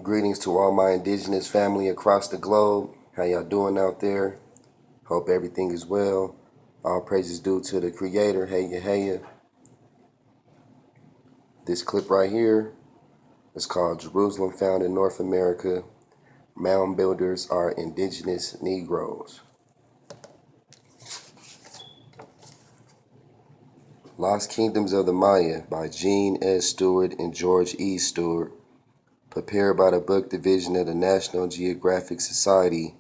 Greetings to all my indigenous family across the globe. How y'all doing out there? Hope everything is well. All praises due to the Creator. Hey ya. This clip right here is called Jerusalem Found in North America. Mound builders are indigenous Negroes. Lost Kingdoms of the Maya by Gene S. Stewart and George E. Stewart. Prepared by the Book Division of the National Geographic Society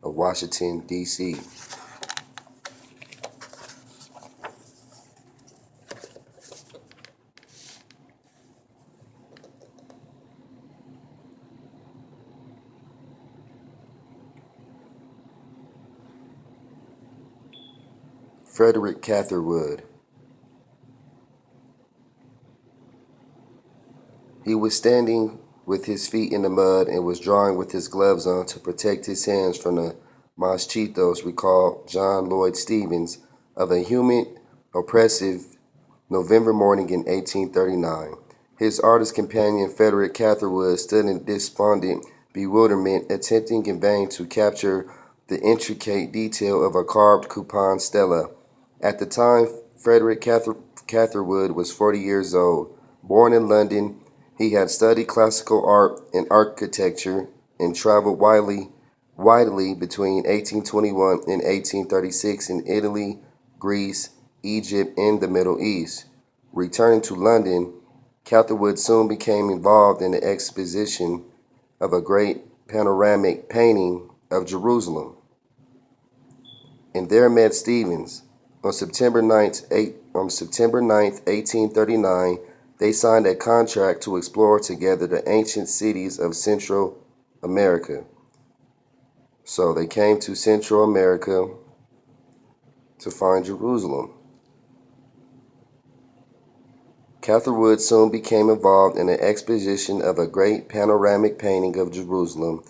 of Washington, D.C. Frederick Catherwood. He was standing with his feet in the mud and was drawing with his gloves on to protect his hands from the mosquitoes, recalled John Lloyd Stevens of a humid, oppressive November morning in 1839. His artist companion Frederick Catherwood stood in despondent bewilderment, attempting in vain to capture the intricate detail of a carved coupon stela. At the time, Frederick Catherwood was 40 years old. Born in London, he had studied classical art and architecture and traveled widely between 1821 and 1836 in Italy, Greece, Egypt, and the Middle East. Returning to London, Catherwood soon became involved in the exposition of a great panoramic painting of Jerusalem, and there met Stevens. On September 9th, 1839, they signed a contract to explore together the ancient cities of Central America. So they came to Central America to find Jerusalem. Catherwood soon became involved in the exposition of a great panoramic painting of Jerusalem,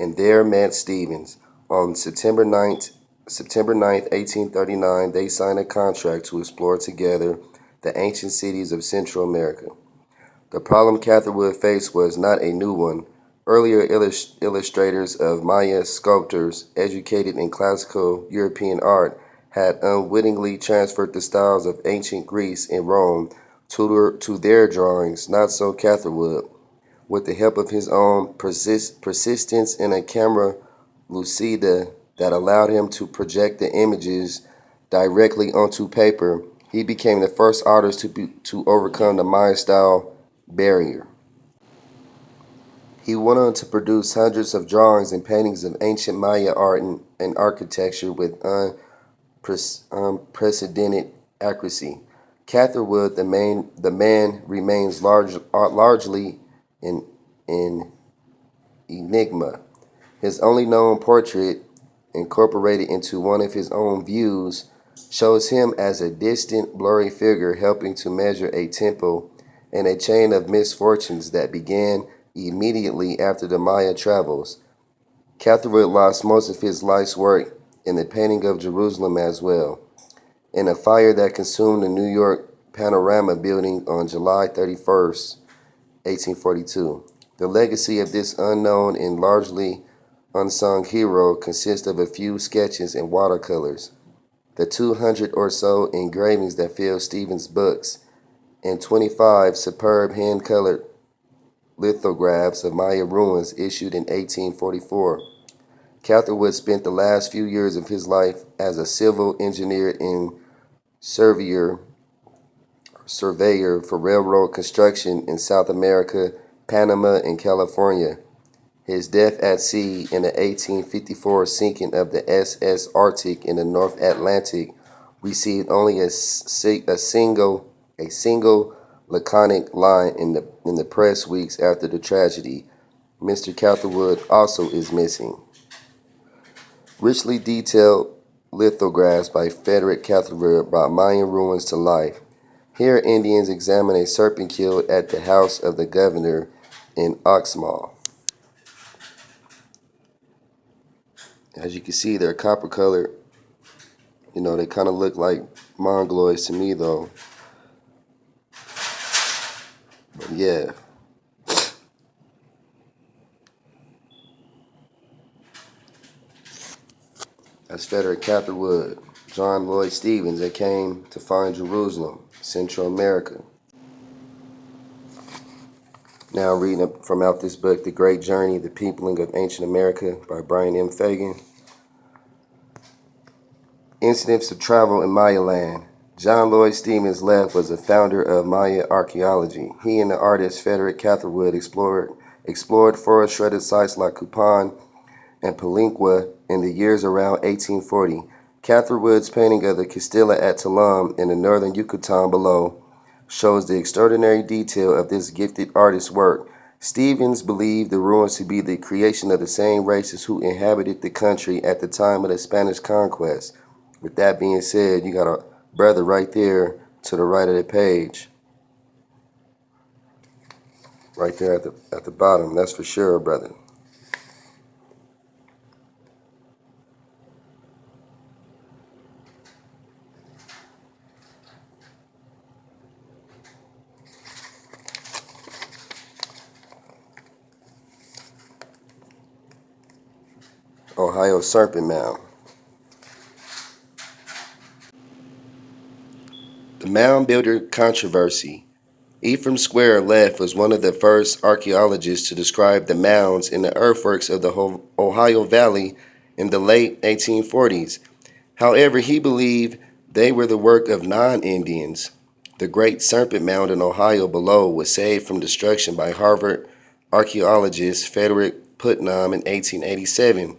and there met Stevens. On September 9th, 1839, they signed a contract to explore together the ancient cities of Central America. The problem Catherwood faced was not a new one. Earlier illustrators of Maya sculptors, educated in classical European art, had unwittingly transferred the styles of ancient Greece and Rome to their drawings. Not so Catherwood. With the help of his own persistence and a camera lucida that allowed him to project the images directly onto paper, he became the first artist to overcome the Maya style barrier. He went on to produce hundreds of drawings and paintings of ancient Maya art and architecture with unprecedented accuracy. Catherwood, the man remains largely an enigma. His only known portrait, incorporated into one of his own views, shows him as a distant, blurry figure helping to measure a tempo and a chain of misfortunes that began immediately after the Maya travels. Catherwood lost most of his life's work in the painting of Jerusalem as well, in a fire that consumed the New York Panorama building on July 31st, 1842. The legacy of this unknown and largely unsung hero consists of a few sketches and watercolors, the 200 or so engravings that fill Stevens' books, and 25 superb hand-colored lithographs of Maya ruins issued in 1844. Catherwood spent the last few years of his life as a civil engineer and surveyor for railroad construction in South America, Panama, and California. His death at sea in the 1854 sinking of the SS Arctic in the North Atlantic received only a single laconic line in the press weeks after the tragedy. Mr. Catherwood also is missing. Richly detailed lithographs by Frederick Catherwood brought Mayan ruins to life. Here, Indians examine a serpent killed at the house of the governor in Oxmal. As you can see, they're copper colored. They kind of look like mongoloids to me, though. But yeah. That's Frederick Catherwood, John Lloyd Stevens. They came to find Jerusalem, Central America. Now reading up from out this book, The Great Journey, The Peopling of Ancient America by Brian M. Fagan. Incidents of travel in Maya land. John Lloyd Stevens Leff was a founder of Maya archaeology. He and the artist Frederick Catherwood explored forest-shredded sites like Cupan and Palenque in the years around 1840. Catherwood's painting of the Castilla at Talam in the northern Yucatan below shows the extraordinary detail of this gifted artist's work. Stevens believed the ruins to be the creation of the same races who inhabited the country at the time of the Spanish conquest. With that being said, you got a brother right there to the right of the page. Right there at the bottom. That's for sure, brother. Ohio Serpent Mound. The Mound Builder Controversy. Ephraim Square Leff was one of the first archaeologists to describe the mounds in the earthworks of the Ohio Valley in the late 1840s. However, he believed they were the work of non-Indians. The Great Serpent Mound in Ohio below was saved from destruction by Harvard archaeologist Frederick Putnam in 1887.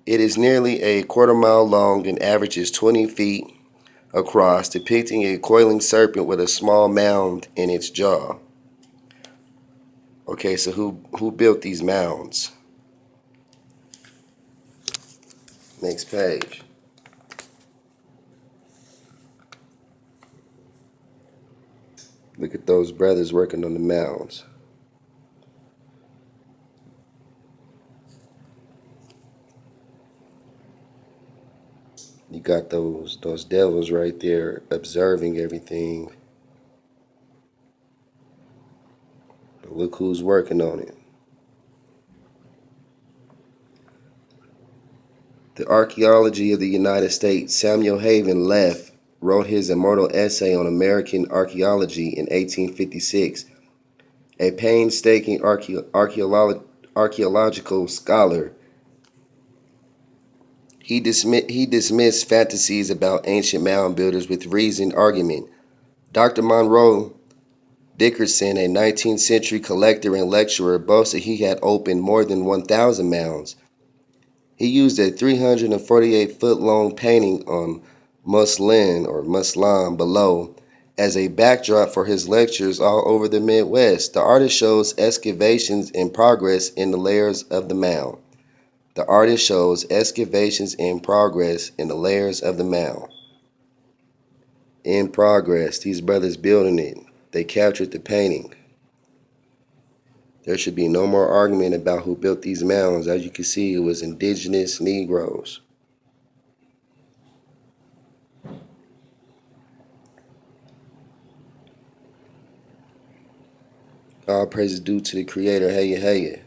It is nearly a quarter-mile long and averages 20 feet across, depicting a coiling serpent with a small mound in its jaw. Okay, so who built these mounds? Next page. Look at those brothers working on the mounds. You got those devils right there observing everything. But look who's working on it. The Archaeology of the United States. Samuel Haven Leff wrote his immortal essay on American archaeology in 1856. A painstaking archaeological scholar, he dismissed fantasies about ancient mound builders with reasoned argument. Dr. Monroe Dickerson, a 19th century collector and lecturer, boasted he had opened more than 1,000 mounds. He used a 348-foot-long painting on muslin below as a backdrop for his lectures all over the Midwest. The artist shows excavations in progress in the layers of the mound. The artist shows excavations in progress in the layers of the mound. In progress, these brothers building it. They captured the painting. There should be no more argument about who built these mounds. As you can see, it was indigenous Negroes. All praise is due to the Creator. Hey, hey.